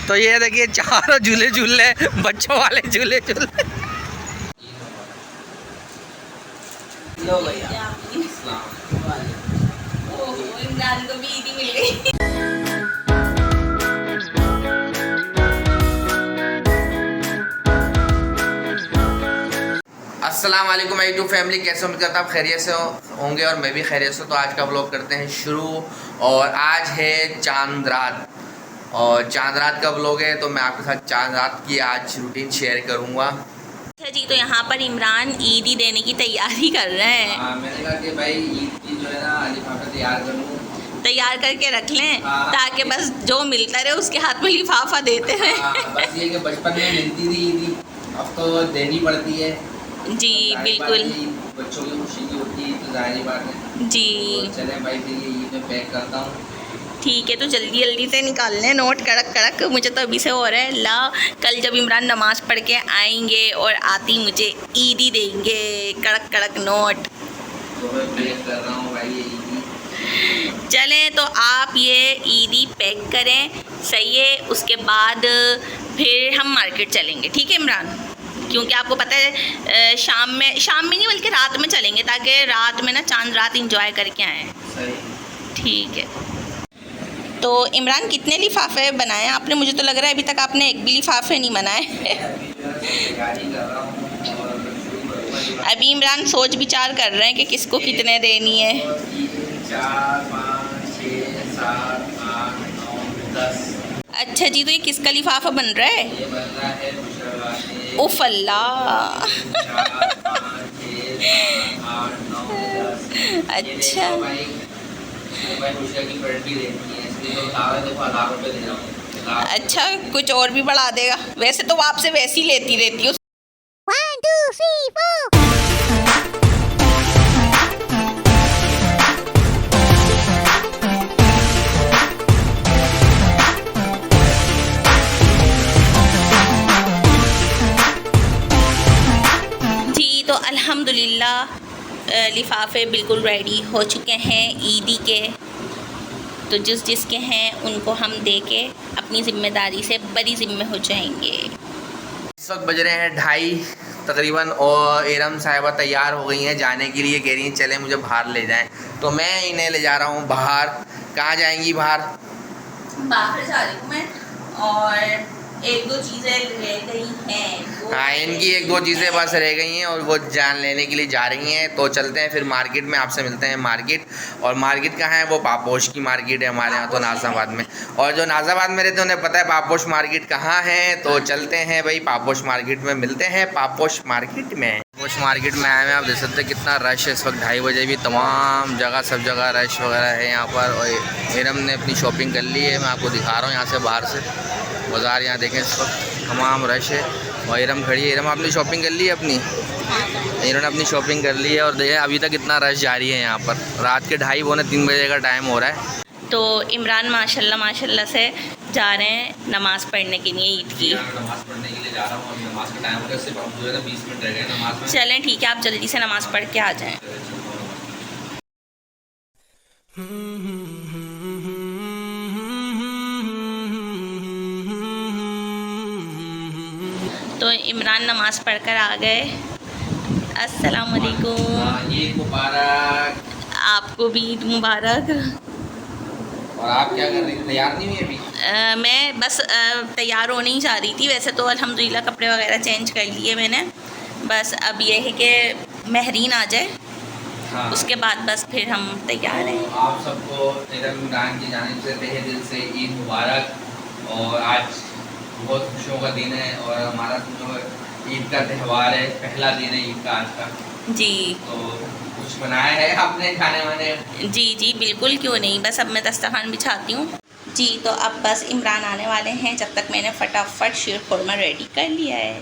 तो ये देखिए चारों झूले झूल रहे, बच्चों वाले झूले झूल रहे। लो भैया, इमरान को भी ईदी मिल गई। अस्सलाम वालेकुम माय यूट्यूब फैमिली, कैसे उम्मीद करता हूँ आप खैरियत से होंगे और मैं भी खैरियत से। तो आज का व्लॉग करते हैं शुरू और आज है चांद रात और चांद रात का व्लॉग है तो मैं आपके साथ चांद रात की आज रूटीन शेयर करूँगा। अच्छा जी, तो यहाँ पर इमरान ईदी देने की तैयारी कर रहे हैं। मैंने कहा कि भाई ईद की जो है ना लिफाफा तैयार कर लूँ, तैयार करके रख लें ताकि बस जो मिलता रहे उसके हाथ में लिफाफा देते हैं। बस ये कि बचपन में मिलती थी ईदी, अब तो देनी पड़ती है। जी बिल्कुल, बच्चों की खुशी की होती है तो जाहिर बात है जी। तो चले भाई फिर ये ईद में पैक करता हूँ। ठीक है, तो जल्दी जल्दी से निकाल लें नोट कड़क कड़क। मुझे तो अभी से हो रहा है ला, कल जब इमरान नमाज़ पढ़ के आएंगे और आती मुझे ईदी देंगे कड़क कड़क नोट। तो मैं पैक कर रहा हूँ भाई ये ईदी। चलें तो आप ये ईदी पैक करें, सही है। उसके बाद फिर हम मार्केट चलेंगे, ठीक है इमरान? क्योंकि आपको पता है शाम में नहीं बल्कि रात में चलेंगे ताकि रात में ना चांद रात एंजॉय करके आएँ। ठीक है, तो इमरान कितने लिफाफे बनाए आपने? मुझे तो लग रहा है अभी तक आपने एक भी लिफाफे नहीं बनाए। अभी इमरान सोच विचार कर रहे हैं कि किसको कितने देनी है। 4, 5, 6, 7, 8, 9, 10। अच्छा जी, तो ये किसका लिफाफा बन रहा है? ये बन रहा है उफ अल्लाह। अच्छा अच्छा, कुछ और भी बढ़ा देगा। वैसे तो वो आपसे वैसी लेती रहती है। 1 2 3 4। जी, तो अल्हम्दुलिल्लाह लिफाफे बिल्कुल रेडी हो चुके हैं ईदी के। तो जिसके हैं उनको हम दे के अपनी ज़िम्मेदारी से बड़ी ज़िम्मे हो जाएंगे। इस वक्त बज रहे हैं 2:30 तकरीबन और एरम साहिबा तैयार हो गई हैं जाने के लिए। कह रही हैं चले मुझे बाहर ले जाएं, तो मैं इन्हें ले जा रहा हूँ बाहर। कहाँ जाएंगी? बाहर जा रही हूँ मैं, और 1-2 चीज़ें रह गई हैं। हाँ, इनकी 1-2 चीज़ें बस रह गई हैं और वो जान लेने के लिए जा रही हैं। तो चलते हैं फिर मार्केट में, आपसे मिलते हैं मार्केट। और मार्केट कहाँ है? वो पापोश की मार्केट है हमारे यहाँ तो नाज़ाबाद में। और जो नाज़ाबाद में रहते हैं उन्हें पता है पापोश मार्केट कहाँ है। तो चलते हैं भाई पापोश मार्केट में, मिलते हैं पापोश मार्केट में। पापोश मार्केट में आए हैं, आप देख सकते हैं कितना रश है इस वक्त। 2:30 बजे भी तमाम जगह सब जगह रश वगैरह है यहाँ पर। और एरम ने अपनी शॉपिंग कर ली है, मैं आपको दिखा रहा हूँ यहाँ से बाहर से बाज़ार। यहाँ देखें इस वक्त तमाम रश है और एरम खड़ी है। एरम आपने शॉपिंग कर ली है अपनी? इन्होंने अपनी शॉपिंग कर ली है और देखें अभी तक इतना रश जारी है यहाँ पर। रात के 2:30 पौने 3 बजे का टाइम हो रहा है। तो इमरान माशाल्लाह से जा रहे हैं नमाज़ पढ़ने के लिए ईद की। नमाज़ पढ़ने के लिए जा रहा हूँ, नमाज़ का टाइम हो गया, सिर्फ अब जो है ना 20 मिनट रह गए नमाज़ में। चलें ठीक है, आप जल्दी से नमाज़ पढ़ के आ जाएं। तो इमरान नमाज़ पढ़कर आ गए। अस्सलाम वालेकुम। ईद मुबारक। आपको भी ईद मुबारक। और आप क्या कर रही थी? तैयार नहीं हुई अभी? मैं बस तैयार होने ही जा रही थी। वैसे तो अल्हम्दुलिल्लाह कपड़े वगैरह चेंज कर लिए मैंने। बस अब ये है कि महरीन आ जाए, हाँ। उसके बाद बस फिर हम तैयार हैं। तो आप सबको इमरान की जानिब से तहे दिल से ईद मुबारक। और आज बहुत खुशियों का दिन है और हमारा जो ईद का त्यौहार है, पहला दिन है ईद का आज का। जी, तो कुछ बनाया है आपने खाने वाने? जी बिल्कुल, क्यों नहीं। बस अब मैं दस्तरखान बिछाती हूँ जी। तो अब बस इमरान आने वाले हैं, जब तक मैंने फटाफट शीर खुरमा रेडी कर लिया है।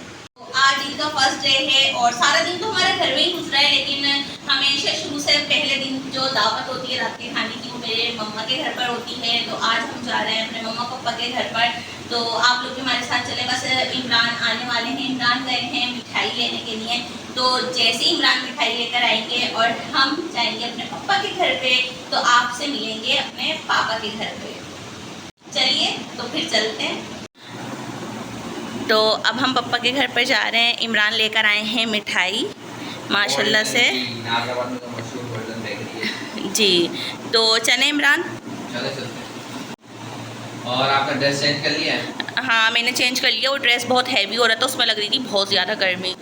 आज ईद का फर्स्ट डे है और सारा दिन तो हमारे घर में ही गुजरा है, लेकिन हमेशा शुरू से पहले दिन जो दावत होती है रात के खाने की वो मेरे मम्मा के घर पर होती है। तो आज हम जा रहे हैं अपने मम्मा पापा के घर पर। तो आप लोग भी हमारे साथ चले। बस इमरान आने वाले हैं, इमरान गए हैं मिठाई लेने के लिए। तो जैसे ही इमरान मिठाई लेकर आएंगे और हम जाएंगे अपने पापा के घर पे, तो आपसे मिलेंगे अपने पापा के घर पे। चलिए तो फिर चलते हैं। तो अब हम पापा के घर पर जा रहे हैं। इमरान लेकर आए हैं मिठाई माशाल्लाह से जी। तो चले इमरान। और आपका ड्रेस चेंज कर लिया है? हाँ मैंने चेंज कर लिया। वो ड्रेस बहुत हैवी हो रहा था, उसमें लग रही थी बहुत ज़्यादा गर्मी,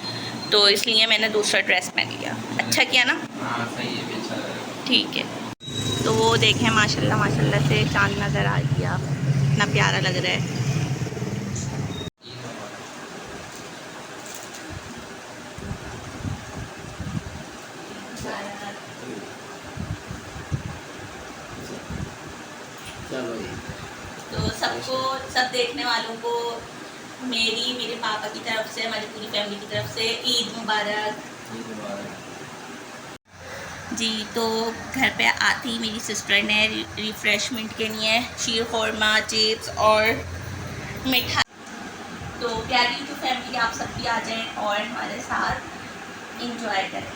तो इसलिए मैंने दूसरा ड्रेस पहन लिया। अच्छा किया ना? हाँ सही है, भी अच्छा लग रहा है। ठीक है। तो वो देखें माशाल्लाह माशाल्लाह से चांद नज़र आ गया, इतना प्यारा लग रहा है। तो सबको, सब देखने वालों को मेरे पापा की तरफ से, हमारी पूरी फैमिली की तरफ से ईद मुबारक जी। तो घर पे आती मेरी सिस्टर ने रिफ़्रेशमेंट के लिए शीर खुरमा, चिप्स और मिठाई। तो प्यारी जो फैमिली आप सब भी आ जाएं और हमारे साथ इंजॉय करें।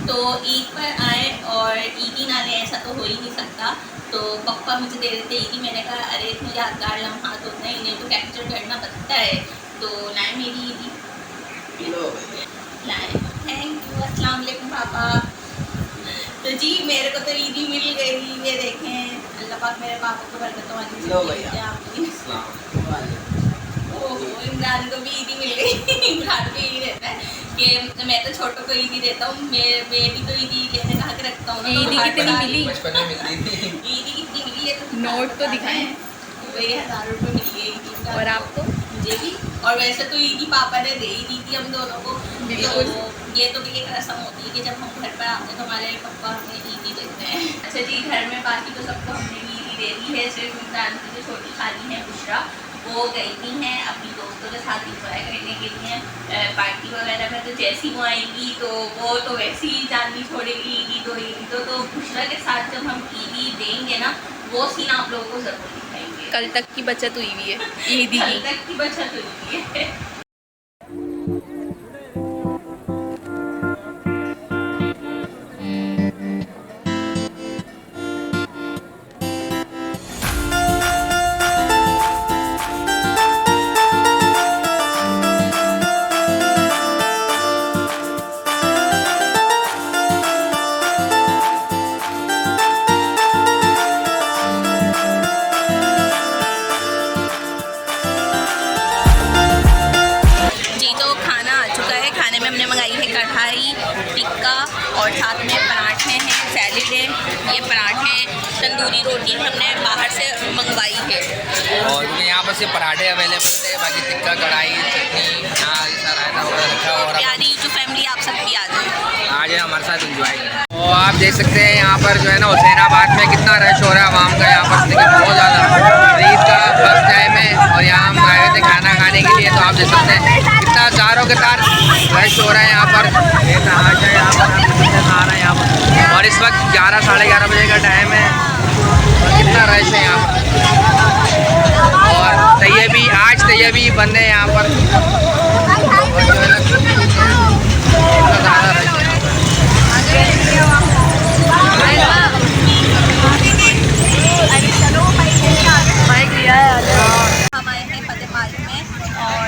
तो ईद पर आए और ईदी ना लें ऐसा तो हो ही नहीं सकता। तो पप्पा मुझे दे देते ईदी, मैंने कहा अरे इतने यादगार लम्हा तो नहीं, इन्हें तो कैप्चर करना बनता है। तो लाए मेरी ईदी, लाए। थैंक यू, अस्सलाम वालेकुम पापा। तो जी मेरे को तो ईदी मिल गई, ये देखें अल्लाह पाक मेरे पापा को बरकत वाली। ओहो इमरान को भी ईदी मिल गई। इमरान को यही रहता है कि मैं तो छोटों को ईदी देता हूँ, मैं भी तो ईदी लेने कहा के रखता हूँ। ईदी कितनी मिली? बचपन में मिलती थी। ईदी कितनी मिली है तो नोट तो दिखाएं। वही 1000 रुपये मिल गई ईदी का। और आपको? मुझे भी। और वैसे तो ईदी पापा ने दे ही दी थी हम दोनों को। तो ये तो भी एक रस्म होती है कि जब हम घर पर आते हैं तो हमारे पापा हमें ईदी देते हैं। अच्छा जी, घर में बाकी तो सबको हमने भी ईदी दे दी है। सिर्फ इमरान की जो छोटी खाली है बुशरा, वो गई थी हैं अपनी दोस्तों के साथ इंजॉय करने के लिए पार्टी वगैरह में। तो जैसी वो आएंगी तो वो तो वैसे ही जाननी छोड़ेगी ईदी तो बुशरा के साथ जब हम ईदी देंगे ना, वो सीन आप लोगों को ज़रूर दिखाएंगे। कल तक की बचत हुई हुई है ईदी कल की। तक की बचत हुई है। और साथ में पराठे हैं, सैलेड है, ये पराठे, तंदूरी रोटी हमने बाहर से मंगवाई है। और यहाँ पर सिर्फ पराठे अवेलेबल थे, बाकी टिक्का, कढ़ाई, चटनी, रायता वगैरह रखा। और प्यारी जो फैमिली आप सब भी आ जाए हमारे साथ एंजॉय करें। तो आप देख सकते हैं यहाँ पर जो है ना हुसैनाबाद में कितना रश हो रहा है आवाम का। यहाँ पर देखिए बहुत ज़्यादा ईद का फर्स्ट टाइम है और यहाँ हम आए थे खाना खाने के लिए। तो आप देख सकते हैं कितना तारों के तार रश हो रहा है यहाँ पर। ये तमाशा है यहाँ पर, आ रहा है यहाँ पर। और इस वक्त 11 साढ़े 11 बजे का टाइम है और कितना रश है यहाँ पर। और तैयबी आज तैयबी बंद है यहाँ पर। और जो है ना कितना ज़्यादा रश है। हमारे हैं फतेह पार्क में और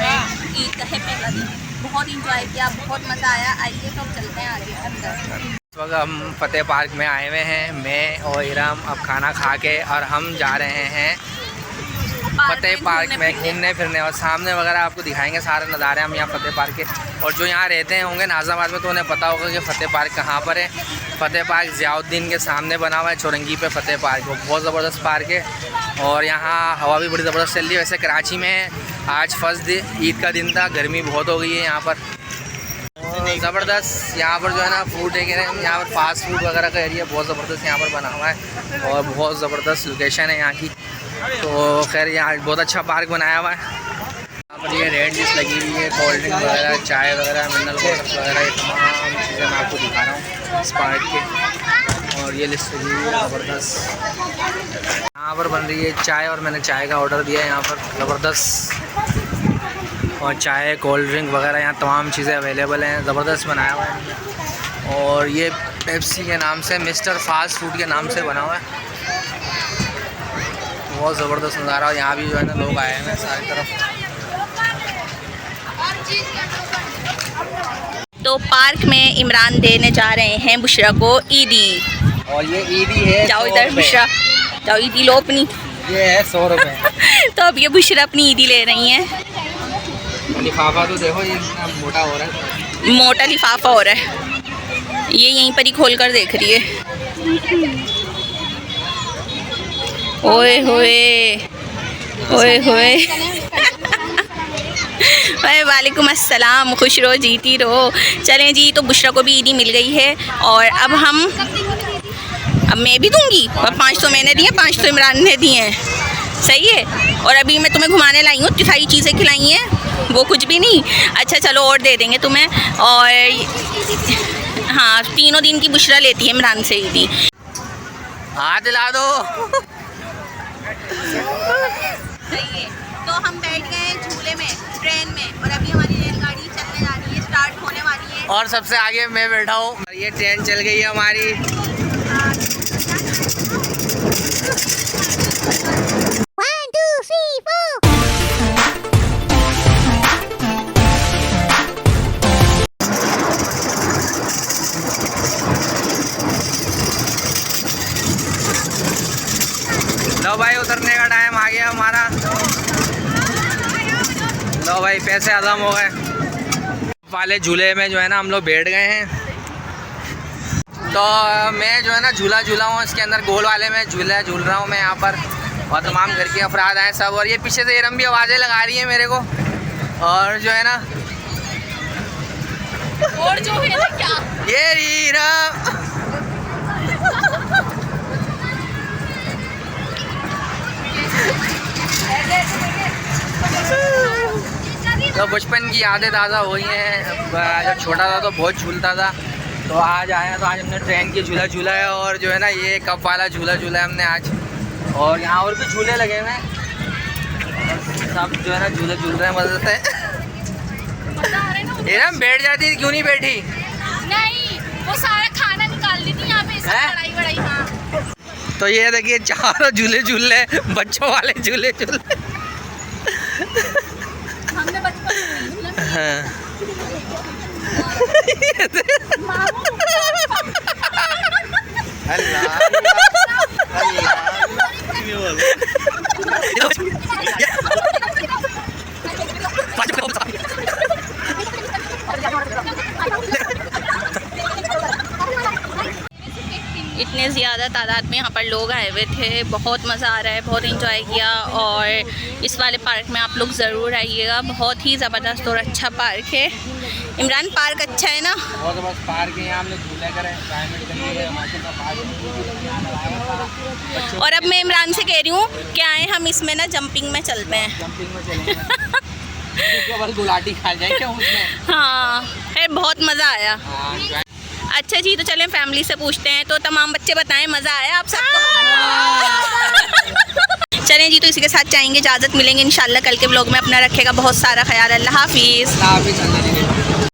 ईद का है पहला दिन। बहुत इंजॉय किया, बहुत मज़ा आया। आइए तो हम चलते हैं आगे अंदर। इस वक्त हम फतेह पार्क में आए हुए हैं, मैं और इराम अब खाना खा के, और हम जा रहे हैं फतेह पार्क में घूमने फिरने। और सामने वगैरह आपको दिखाएंगे सारे नज़ारे हम यहाँ फतेह पार्क के। और जो यहाँ रहते हैं होंगे नाज़ाबाद में तो उन्हें पता होगा कि फतेह पार्क कहाँ पर है। फतेह पार्क ज़ियाउद्दीन के सामने बना हुआ है, चौरंगी पे फतेह पार्क। वो बहुत ज़बरदस्त पार्क है और यहाँ हवा भी बड़ी ज़बरदस्त चल रही है। वैसे कराची में आज फर्स्ट दिन ईद का दिन था, गर्मी बहुत हो गई है यहाँ पर। ज़बरदस्त यहाँ पर जो है ना फूड वगैरह, यहाँ पर फास्ट फूड वगैरह का एरिया बहुत ज़बरदस्त यहाँ पर बना हुआ है और बहुत ज़बरदस्त लोकेशन है यहाँ की। तो खैर यहाँ बहुत अच्छा पार्क बनाया हुआ है। यहाँ पर ये रेड डिश लगी हुई है, कोल्ड ड्रिंक वगैरह, चाय वगैरह, मिनरल वाटर वगैरह, ये तमाम चीज़ें मैं आपको दिखा रहा हूँ इस पार्क के। और ये लिस्ट लगी हुई है ज़बरदस्त। यहाँ पर बन रही है चाय और मैंने चाय का ऑर्डर दिया है यहाँ पर, ज़बरदस्त। और चाय, कोल्ड ड्रिंक वगैरह यहाँ तमाम चीज़ें अवेलेबल हैं, ज़बरदस्त बनाया हुआ है। और ये पेप्सी के नाम से, मिस्टर फास्ट फूड के नाम से बना हुआ है। बहुत ज़बरदस्त नज़ारा। और यहाँ भी जो है ना लोग आए हैं सारी तरफ। तो पार्क में इमरान देने जा रहे हैं बुशरा को ईदी। और ये ईदी है, जाओ इधर बुशरा, जाओ ईदी लो अपनी। ये है 100 रुपये। तो अब ये बुशरा अपनी ईदी ले रही हैं। लिफाफा तो देखो ये इतना मोटा हो रहा है, मोटा लिफाफा हो रहा है। ये यहीं पर ही खोल कर देख रही है। ओए होए, ओए होए। वालेकुम अस्सलाम, खुश रहो जीती रहो। चलें जी, तो बुशरा को भी ईदी मिल गई है। और अब मैं भी दूंगी। और 500 मैंने दिए, 500 इमरान ने दिए हैं, सही है। और अभी मैं तुम्हें घुमाने लाई हूँ, इतनी सारी चीज़ें खिलाई हैं, वो कुछ भी नहीं। अच्छा चलो और दे देंगे तुम्हें। और हाँ, 3 दिन की बुशरा लेती है इमरान से ईदी। हाथ दिला दो। सही है। तो हम बैठ गए झूले में, ट्रेन में, और अभी हमारी रेलगाड़ी चलने जा रही है, स्टार्ट होने वाली है। और सबसे आगे मैं बैठा हूँ। ये ट्रेन चल गई है हमारी। 1 2 3 4। लो भाई, उतरने का टाइम आ गया हमारा। लो भाई, पैसे आदम हो गए। वाले झूले में जो है ना हम लोग बैठ गए हैं। तो मैं जो है ना झूला झूला हूँ, इसके अंदर गोल वाले में झूला झूल रहा हूँ मैं यहाँ पर। और तमाम घर के अफराद आए सब। और ये पीछे से इरम भी आवाज़ें लगा रही है मेरे को। और जो है ना, और जो है ना क्या, ये रीरम। तो बचपन की यादें ताज़ा हो गई हैं। जब छोटा था तो बहुत झूलता था। तो आज आया, तो आज हमने ट्रेन की झूला झूला है। और जो है ना ये कप वाला झूला झूला है हमने आज। और यहाँ और भी झूले लगे हुए हैं। सब जो है ना झूले झूल रहे हैं मज़े से। इरम बैठ जाती, क्यों नहीं बैठी? नहीं वो सारा खाना निकाल दी थी यहाँ पे, बड़ाई बड़ाई। हाँ तो ये देखिए चारों झूले झूल रहे, बच्चों वाले झूले झूल रहे। हमने बचपन में हाँ। इतने ज़्यादा तादाद में यहाँ पर लोग आए हुए थे, बहुत मज़ा आ रहा है, बहुत एंजॉय किया। और इस वाले पार्क में आप लोग ज़रूर आइएगा, बहुत ही ज़बरदस्त और अच्छा पार्क है। इमरान पार्क अच्छा है ना? बहुत ज़बरदस्त पार्क है, यहाँ हमने झूले करे, और अब मैं इमरान से कह रही हूँ कि आए हम इसमें ना जंपिंग में चलते हैं। जंपिंग में चलेंगे। बस गुलाटी खा जाए क्या उसमें? हाँ, फिर बहुत मज़ा आया। हाँ। अच्छा जी, तो चलें फैमिली से पूछते हैं। तो तमाम बच्चे बताएं, मज़ा आया आप सबको? चलें जी, तो इसी के साथ चाहेंगे इजाज़त, मिलेंगे इंशाल्लाह कल के व्लॉग में। अपना रखेगा बहुत सारा ख्याल। अल्लाह हाफिज़।